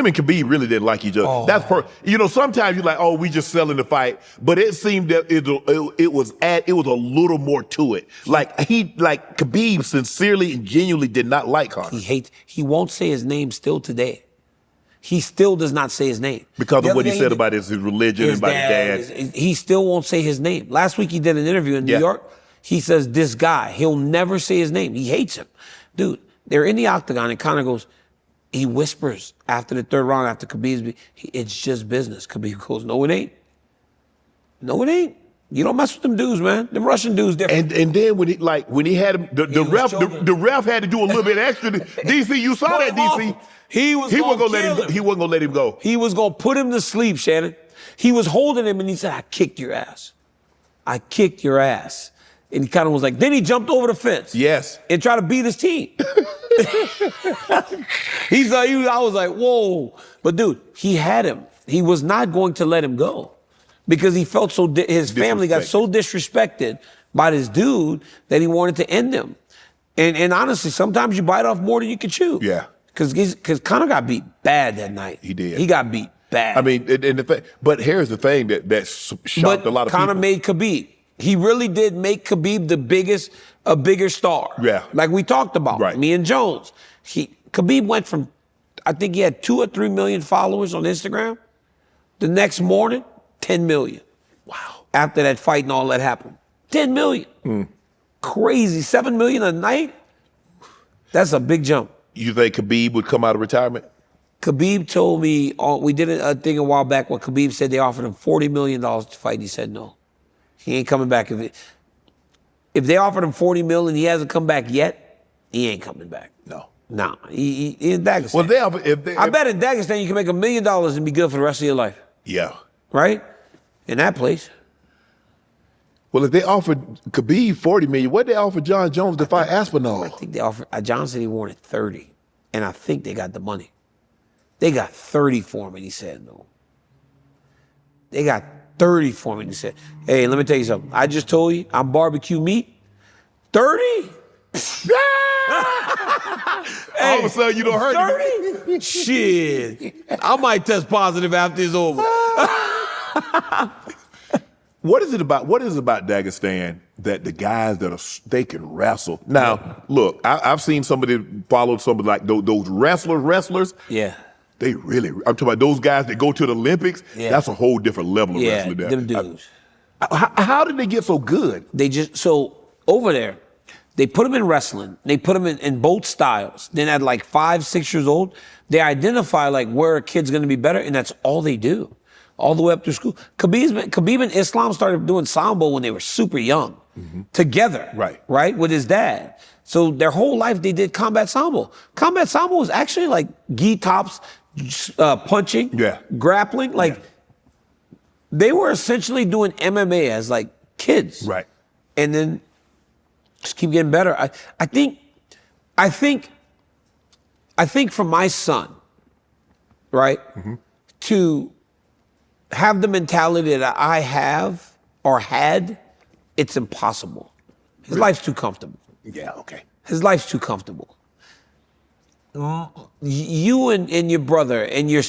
and Khabib really didn't like each other. Oh. That's you know, sometimes you're like, oh, we just selling the fight, but it seemed that it was a little more to it. Like Khabib sincerely and genuinely did not like Conor. He won't say his name still today. He still does not say his name. Because of what he said about his religion and about his dad. He still won't say his name. Last week he did an interview in New York. He says, this guy, he'll never say his name. He hates him. Dude, they're in the octagon and Conor goes, he whispers after the third round, after Khabib's, it's just business. Khabib goes, no, it ain't. No, it ain't. You don't mess with them dudes, man. Them Russian dudes different. And then when he had him, the ref had to do a little bit extra. DC, you saw that, DC. He wasn't gonna let him go. He was gonna put him to sleep, Shannon. He was holding him and he said, I kicked your ass. I kicked your ass. And he kind of was like, then he jumped over the fence. Yes. And tried to beat his team. I was like, whoa. But dude, he had him. He was not going to let him go because he felt his family got so disrespected by this dude that he wanted to end him. And honestly, sometimes you bite off more than you can chew. Yeah. Because Conor got beat bad that night. He did. He got beat bad. I mean, but here's the thing that shocked a lot of people. Conor made Khabib. He really did make Khabib a bigger star. Yeah. Like we talked about, right. Me and Jones. Khabib went from, I think he had 2 or 3 million followers on Instagram. The next morning, 10 million. Wow. After that fight and all that happened. 10 million. Crazy. 7 million a night? That's a big jump. You think Khabib would come out of retirement? Khabib told me, we did a thing a while back where Khabib said they offered him $40 million to fight. He said no. He ain't coming back. If they offered him $40 million and he hasn't come back yet, he ain't coming back. No. Nah, he in Dagestan. Well, I bet in Dagestan you can make $1 million and be good for the rest of your life. Yeah. Right? In that place. Well, if they offered Khabib $40 million, what did they offer Jon Jones to fight Aspinall? I think they offered, Jon said he wanted 30. And I think they got the money. They got 30 for him and he said no. They got 30 for me and he said, hey, let me tell you something. I just told you I'm barbecue meat. 30? All of a sudden you don't hurt 30? Shit. I might test positive after it's over. What is it about Dagestan that the guys they can wrestle? Now, look, I've seen somebody follow somebody like those wrestlers. Yeah. I'm talking about those guys that go to the Olympics. Yeah. That's a whole different level of wrestling. Yeah, them dudes. How did they get so good? So over there, they put them in wrestling. They put them in both styles. Then at like 5, 6 years old, they like where a kid's gonna be better, and that's all they do. All the way up through school. Khabib and Islam started doing Sambo when they were super young. Together. Right? With his dad. So their whole life they did combat Sambo. Combat Sambo was actually like gi tops, punching, grappling. Like they were essentially doing MMA as like kids. Right. And then just keep getting better. I think for my son, right, to have the mentality that I have or had, it's impossible. His life's too comfortable. Yeah, okay. His life's too comfortable. You and your brother and your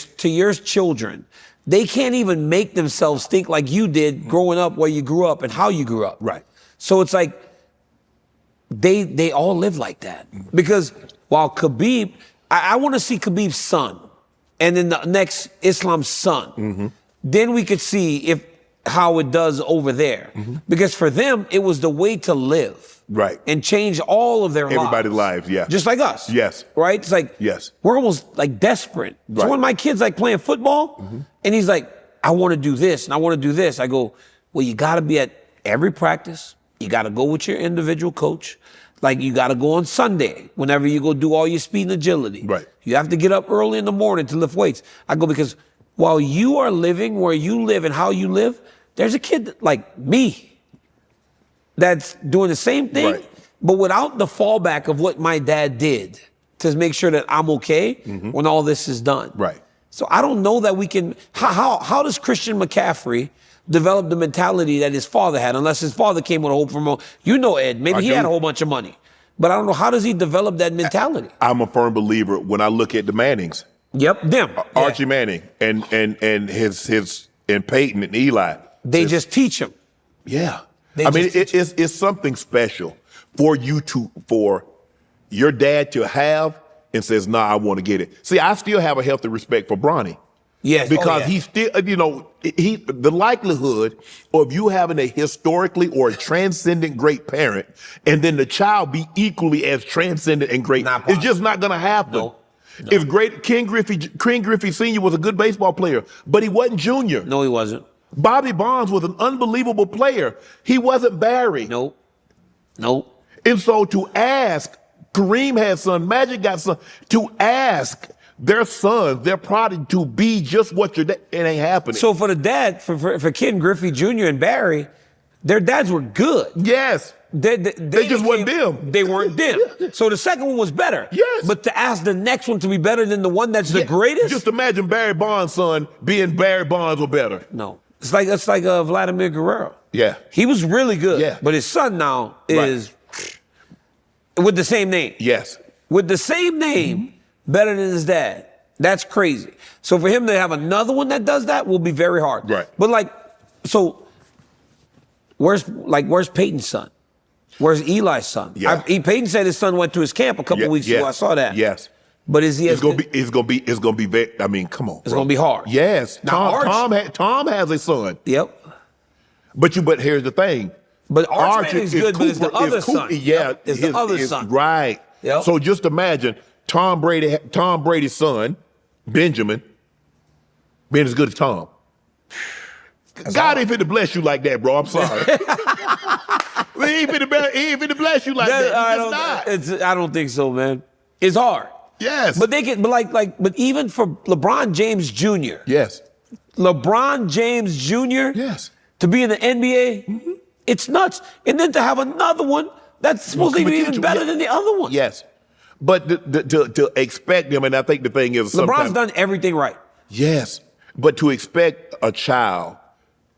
children, they can't even make themselves think like you did growing up, where you grew up and how you grew up. Right. So it's like they all live like that. Because while Khabib, I want to see Khabib's son and then the next Islam's son. Then we could see how it does over there. Because for them, it was the way to live. Right. And change all of their Everybody's lives, yeah. Just like us. Yes. Right? It's like, we're almost like desperate. Right. So when my kid's like playing football, and he's like, I want to do this, and I want to do this. I go, well, you got to be at every practice. You got to go with your individual coach. Like, you got to go on Sunday whenever you go do all your speed and agility. Right. You have to get up early in the morning to lift weights. I go, because while you are living where you live and how you live, there's a kid like me that's doing the same thing, but without the fallback of what my dad did to make sure that I'm okay when all this is done. Right. So I don't know that we can, how does Christian McCaffrey develop the mentality that his father had, unless his father came with a hope from, Ed, maybe he had a whole bunch of money. But I don't know, how does he develop that mentality? I'm a firm believer when I look at the Mannings. Yep, them. Archie Manning and his Peyton and Eli. They just teach him. Yeah. I mean, it's something special for your dad to have and says, nah, I want to get it. See, I still have a healthy respect for Bronny. Yes. Because he's still, the likelihood of you having a historically or a transcendent great parent and then the child be equally as transcendent and great, it's just not going to happen. No. It's great. Ken Griffey Sr. was a good baseball player, but he wasn't Junior. No, he wasn't. Bobby Bonds was an unbelievable player. He wasn't Barry. Nope. And so to ask, Kareem had son, Magic got son, to ask their sons, their prodigy to be just what your dad, it ain't happening. So for the dad, for Ken Griffey Jr. and Barry, their dads were good. Yes. They just wasn't them. They weren't them. So the second one was better. Yes. But to ask the next one to be better than the one that's the greatest? Just imagine Barry Bonds' son being Barry Bonds or better. No. It's like Vladimir Guerrero. Yeah. He was really good. Yeah. But his son now is with the same name. Yes. With the same name, better than his dad. That's crazy. So for him to have another one that does that will be very hard. Right. But where's Peyton's son? Where's Eli's son? Yeah. Peyton said his son went to his camp a couple weeks ago. I saw that. Yes. But is he? It's gonna be very. I mean, come on. It's gonna be hard. Yes. Now, Tom has a son. Yep. But here's the thing. But Arch is good, but it's the other son. Yeah, it's the other son. Right. Yep. So just imagine Tom Brady's son, Benjamin, being as good as Tom. God ain't fit to bless you like that, bro. I'm sorry. He ain't fit to bless you like that. I don't think so, man. It's hard. Yes. But but even for LeBron James Jr. Yes. LeBron James Jr. Yes. To be in the NBA, it's nuts. And then to have another one that's supposed to be even better than the other one. Yes. But to expect them, and I think the thing is LeBron's done everything right. Yes. But to expect a child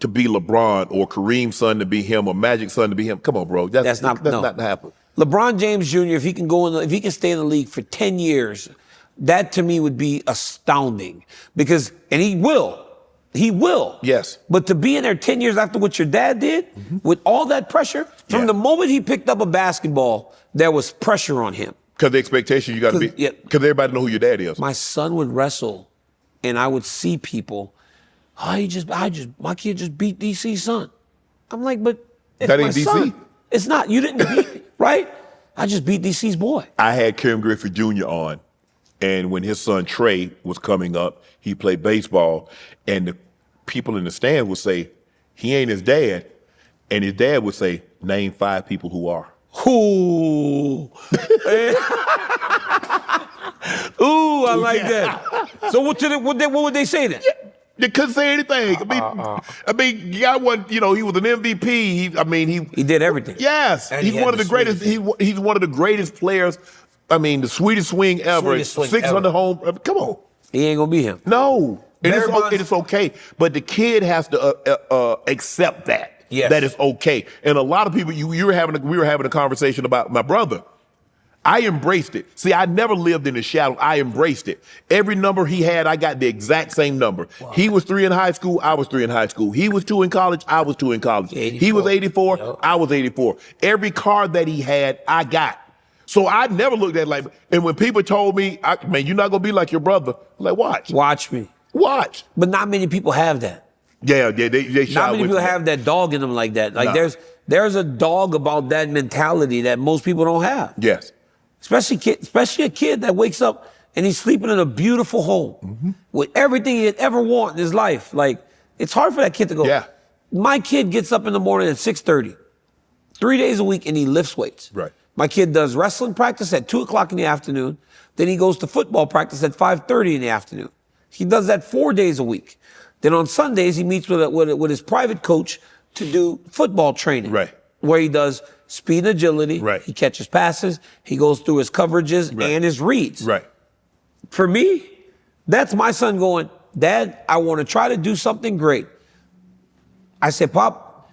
to be LeBron or Kareem's son to be him or Magic's son to be him, come on, bro. That's not happen. LeBron James Jr., if he can stay in the league for 10 years, that to me would be astounding. Because, and he will. He will. Yes. But to be in there 10 years after what your dad did, with all that pressure, from the moment he picked up a basketball, there was pressure on him. Because the expectation you got to be, because everybody know who your dad is. My son would wrestle, and I would see people, my kid just beat DC's son. I'm like, but it's that my ain't DC. Son. It's not. You didn't beat, right? I just beat DC's boy. I had Ken Griffey Jr. on, and when his son Trey was coming up, he played baseball, and the people in the stands would say, he ain't his dad. And his dad would say, name 5 people who are. Ooh. Ooh, I like that. So what would they say then? They couldn't say anything. I mean, guy wasn't, he was an MVP. He did everything. Yes, he's one of the greatest. He's one of the greatest players. I mean, the sweetest swing ever. 600 home. Come on, he ain't gonna be him. No, it's okay. But the kid has to accept that. Yes. That is okay. And a lot of people, we were having a conversation about my brother. I embraced it. See, I never lived in the shadow. I embraced it. Every number he had, I got the exact same number. Wow. He was 3 in high school. I was 3 in high school. He was 2 in college. I was 2 in college. 84. He was 84. Yep. I was 84. Every card that he had, I got. So I never looked at it like, and when people told me, man, you're not going to be like your brother. I'm like, watch. Watch me. Watch. But not many people have that. Yeah, they not many people have that dog in them like that. Like there's a dog about that mentality that most people don't have. Yes. Especially a kid that wakes up and he's sleeping in a beautiful home with everything he'd ever want in his life. Like, it's hard for that kid to go. Yeah. My kid gets up in the morning at 6:30, 3 days a week, and he lifts weights. Right. My kid does wrestling practice at 2 o'clock in the afternoon. Then he goes to football practice at 5:30 in the afternoon. He does that 4 days a week. Then on Sundays, he meets with his private coach to do football training. Right. Where he does speed and agility. Right. He catches passes. He goes through his coverages and his reads. Right. For me, that's my son going, Dad, I want to try to do something great. I said, Pop,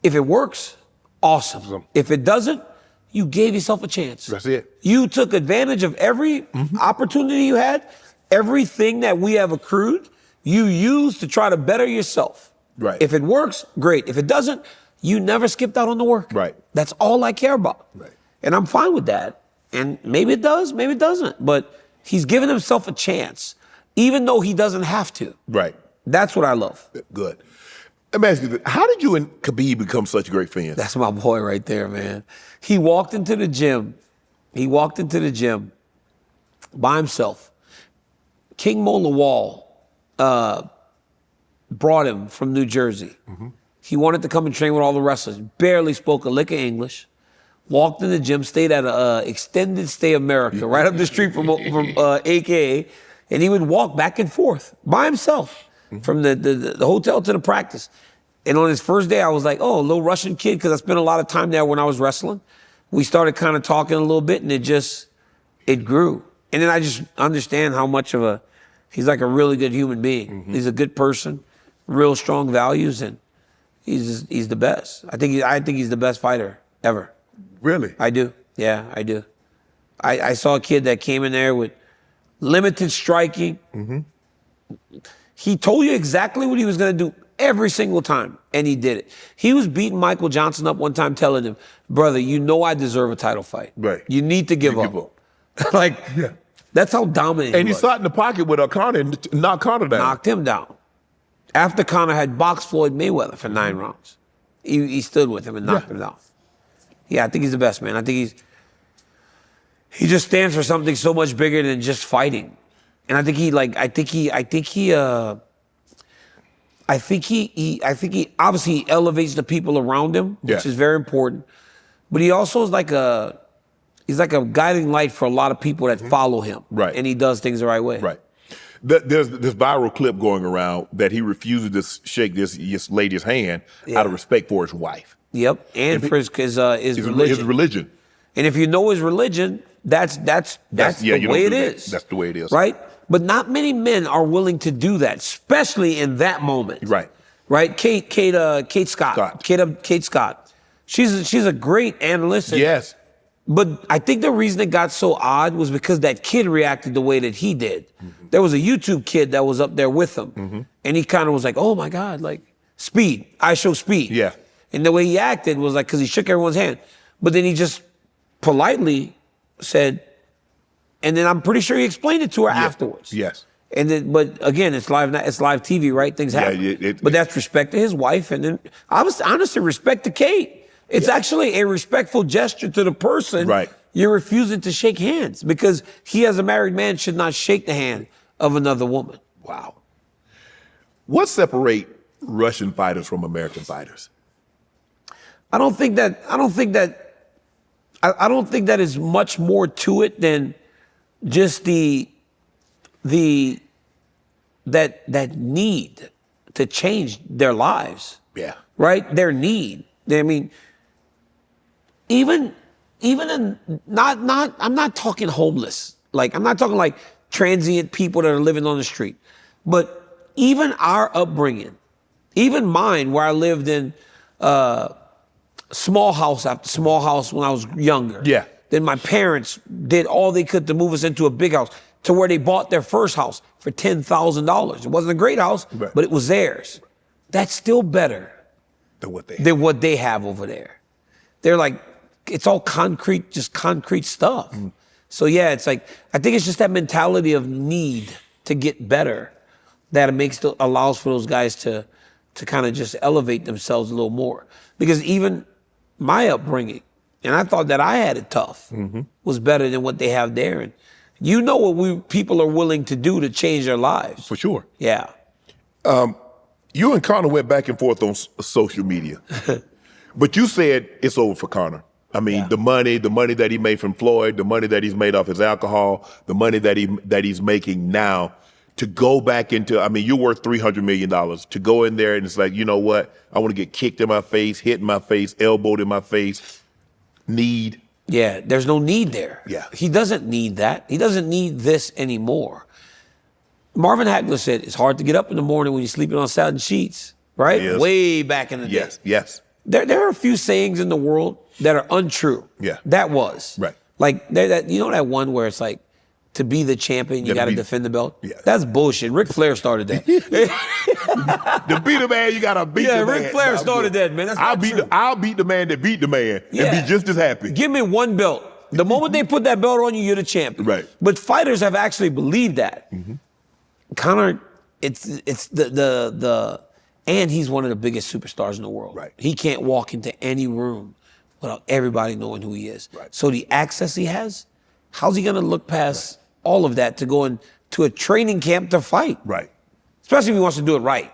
if it works, awesome. If it doesn't, you gave yourself a chance. That's it. You took advantage of every opportunity you had, everything that we have accrued, you use to try to better yourself. Right. If it works, great. If it doesn't, you never skipped out on the work. Right. That's all I care about. Right. And I'm fine with that. And maybe it does, maybe it doesn't. But he's given himself a chance, even though he doesn't have to. Right. That's what I love. Good. Let me ask you this. How did you and Khabib become such great friends? That's my boy right there, man. He walked into the gym. He walked into the gym by himself. King Mo Lawal brought him from New Jersey. Mm-hmm. He wanted to come and train with all the wrestlers. Barely spoke a lick of English. Walked in the gym, stayed at a Extended Stay America, right up the street from AKA, and he would walk back and forth by himself from the hotel to the practice. And on his first day, I was like, oh, a little Russian kid, because I spent a lot of time there when I was wrestling. We started kind of talking a little bit, and it grew. And then I just understand how much of he's like a really good human being. Mm-hmm. He's a good person, real strong values, and he's the best. I think he's the best fighter ever. Really? I do. Yeah, I do. I saw a kid that came in there with limited striking. Mm-hmm. He told you exactly what he was going to do every single time, and he did it. He was beating Michael Johnson up one time, telling him, brother, you know I deserve a title fight. Right. You need to give up. Like, yeah. That's how dominant and he was. Sat in the pocket with Conor and knocked Conor down. Knocked him down. After Conor had boxed Floyd Mayweather for 9 rounds. He stood with him and knocked him down. Yeah, I think he's the best, man. I think he just stands for something so much bigger than just fighting. And I think he obviously elevates the people around him, which is very important. But he also is he's like a guiding light for a lot of people that follow him. Right. And he does things the right way. Right. There's this viral clip going around that he refuses to shake this lady's hand out of respect for his wife. Yep, and for his religion. His religion. And if you know his religion, that's the way it is. That's the way it is. Right? But not many men are willing to do that, especially in that moment. Right. Right? Kate Scott. Kate Scott. She's a great analyst. Yes. But I think the reason it got so odd was because that kid reacted the way that he did. Mm-hmm. There was a YouTube kid that was up there with him. Mm-hmm. And he kind of was like, oh my God, like, speed. I show speed. Yeah. And the way he acted was like, because he shook everyone's hand. But then he just politely said, and then I'm pretty sure he explained it to her afterwards. Yes. And then, but again, it's live TV, right? Things happen. But that's respect to his wife. And then I was honestly respect to Kate. It's actually a respectful gesture to the person you're refusing to shake hands, because he, as a married man, should not shake the hand of another woman. Wow. What separates Russian fighters from American fighters? I don't think that is much more to it than just that need to change their lives. Yeah. Right? Their need. I mean, even in I'm not talking homeless. Like, I'm not talking like transient people that are living on the street. But even our upbringing, even mine, where I lived in small house after small house when I was younger. Yeah. Then my parents did all they could to move us into a big house, to where they bought their first house for $10,000. It wasn't a great house, but it was theirs. That's still better than what they have over there. They're like, it's all concrete, just concrete stuff. Mm. So yeah, it's like, I think it's just that mentality of need to get better that allows for those guys to kind of just elevate themselves a little more. Because even my upbringing, and I thought that I had it tough, was better than what they have there. And you know what people are willing to do to change their lives. For sure. Yeah. You and Conor went back and forth on social media, but you said it's over for Conor. I mean, the money that he made from Floyd, the money that he's made off his alcohol, the money that he's making now, to go back into, I mean, you're worth $300 million, to go in there and it's like, you know what? I want to get kicked in my face, hit in my face, elbowed in my face. Need. Yeah, there's no need there. Yeah. He doesn't need that. He doesn't need this anymore. Marvin Hagler said, it's hard to get up in the morning when you're sleeping on satin sheets, right? Yes. Way back in the day. Yes. There are a few sayings in the world that are untrue. Yeah. That was. Right. Like, you know that one where it's like, to be the champion, you got to defend the belt? Yeah. That's bullshit. Ric Flair started that. To beat a man, you got to beat the man. Yeah, Ric Flair started that, man. That's I'll beat the man that beat the man and be just as happy. Give me one belt. The moment they put that belt on you, you're the champion. Right. But fighters have actually believed that. Conor, it's and he's one of the biggest superstars in the world. Right. He can't walk into any room without everybody knowing who he is. Right. So the access he has, how's he going to look past all of that to go into a training camp to fight? Right. Especially if he wants to do it right.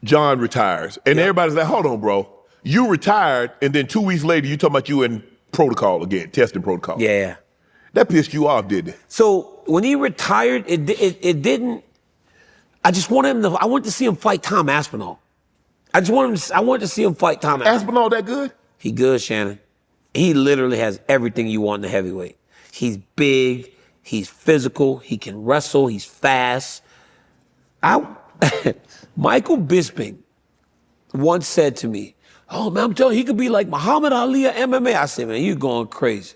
Jon retires, and everybody's like, hold on, bro. You retired, and then 2 weeks later, you talking about you in protocol again, testing protocol. Yeah. That pissed you off, didn't it? So when he retired, it didn't. I just wanted him I wanted to see him fight Tom Aspinall. I wanted to see him fight Tom Aspinall. Aspinall that good? He good, Shannon. He literally has everything you want in the heavyweight. He's big, he's physical, he can wrestle, he's fast. Michael Bisping once said to me, oh man, I'm telling you, he could be like Muhammad Ali of MMA. I said, man, you're going crazy.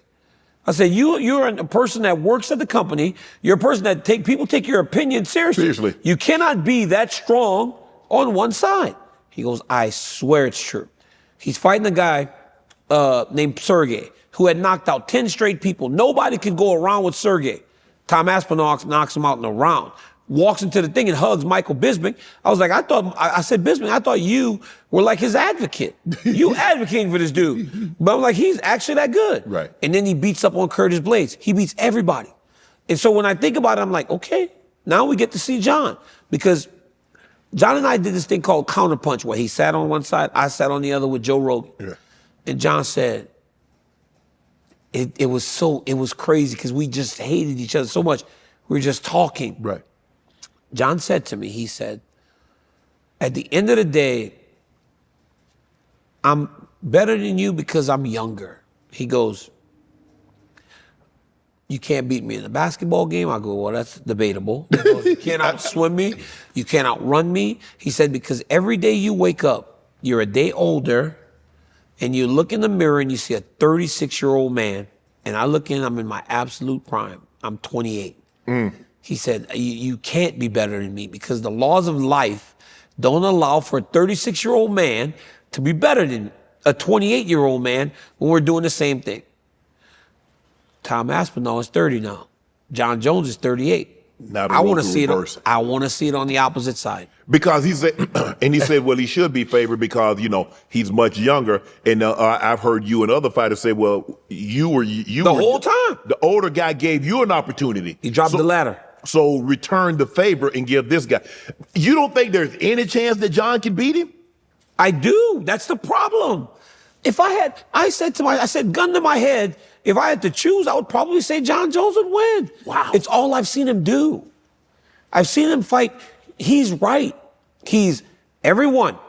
I said, you're a person that works at the company. You're a person that people take your opinion seriously. Seriously. You cannot be that strong on one side. He goes, I swear it's true. He's fighting a guy named Sergey who had knocked out 10 straight people. Nobody could go around with Sergey. Tom Aspinall knocks him out in a round. Walks into the thing and hugs Michael Bisping. I was like, I said, Bisping, I thought you were like his advocate. You advocating for this dude. But I'm like, he's actually that good. Right. And then he beats up on Curtis Blades. He beats everybody. And so when I think about it, I'm like, okay, now we get to see Jon. Because Jon and I did this thing called Counterpunch, where he sat on one side, I sat on the other with Joe Rogan. Yeah. And Jon said, it was crazy because we just hated each other so much. We were just talking. Right. Jon said to me, he said, at the end of the day, I'm better than you because I'm younger. He goes, you can't beat me in a basketball game. I go, well, that's debatable. He goes, you can't outswim me. You can't outrun me. He said, because every day you wake up, you're a day older, and you look in the mirror and you see a 36-year-old man, and I look in, I'm in my absolute prime. I'm 28. He said, you can't be better than me because the laws of life don't allow for a 36-year-old man to be better than a 28-year-old man when we're doing the same thing. Tom Aspinall is 30 now. Jon Jones is 38. I want to see it. I want to see it on the opposite side. Because he said, and he said, well, he should be favored because he's much younger. And I've heard you and other fighters say, well, you were whole time. The older guy gave you an opportunity. He dropped the ladder. So return the favor and give this guy. You don't think there's any chance that Jon can beat him? I do. That's the problem. I said, gun to my head, if I had to choose, I would probably say Jon Jones would win. Wow. It's all I've seen him do. I've seen him fight. He's right. He's everyone.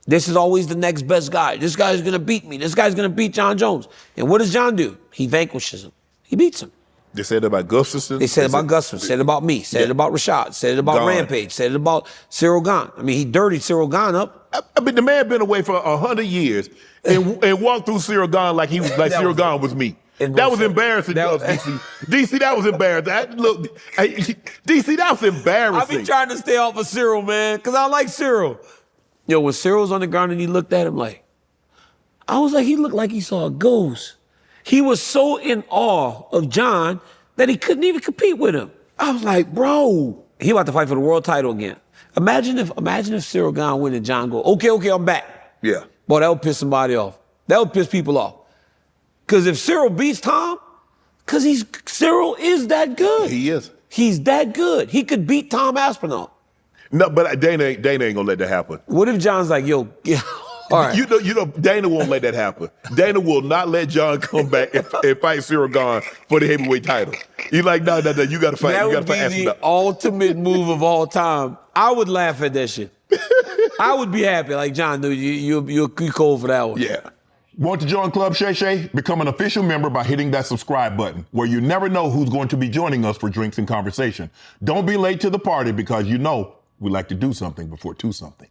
This is always the next best guy. This guy's going to beat me. This guy's going to beat Jon Jones. And what does Jon do? He vanquishes him. He beats him. They said it about Gustafsson. They said it about Gustafsson. Said it about me. Said it about Rashad. Said it about Gone. Rampage. Said it about Cyril Gane. I mean, he dirtied Cyril Gane up. I mean, the man been away for 100 years and walked through Cyril Gane like he was like Cyril Gane was me. That was embarrassing, DC. DC, that was embarrassing. DC, that was embarrassing. I be trying to stay off of Cyril, man, because I like Cyril. When Cyril's on the ground and he looked at him I was like, he looked like he saw a ghost. He was so in awe of Jon that he couldn't even compete with him. I was like, bro, he about to fight for the world title again. Imagine if Cyril Gane win and Jon go, okay, I'm back. Yeah. Boy, that would piss somebody off. That would piss people off. Because if Cyril beats Tom, Cyril is that good. He is. He's that good. He could beat Tom Aspinall. No, but Dana ain't gonna let that happen. What if Jon's like, yo, yeah, all right. You know, Dana won't let that happen. Dana will not let Jon come back and fight Cyril Gane for the heavyweight title. He's like, no, you got to fight. That you would be the ultimate move of all time. I would laugh at that shit. I would be happy. Like, Jon, dude, you're cold for that one. Yeah. Want to join Club Shay Shay? Become an official member by hitting that subscribe button, where you never know who's going to be joining us for drinks and conversation. Don't be late to the party because we like to do something before 2 something.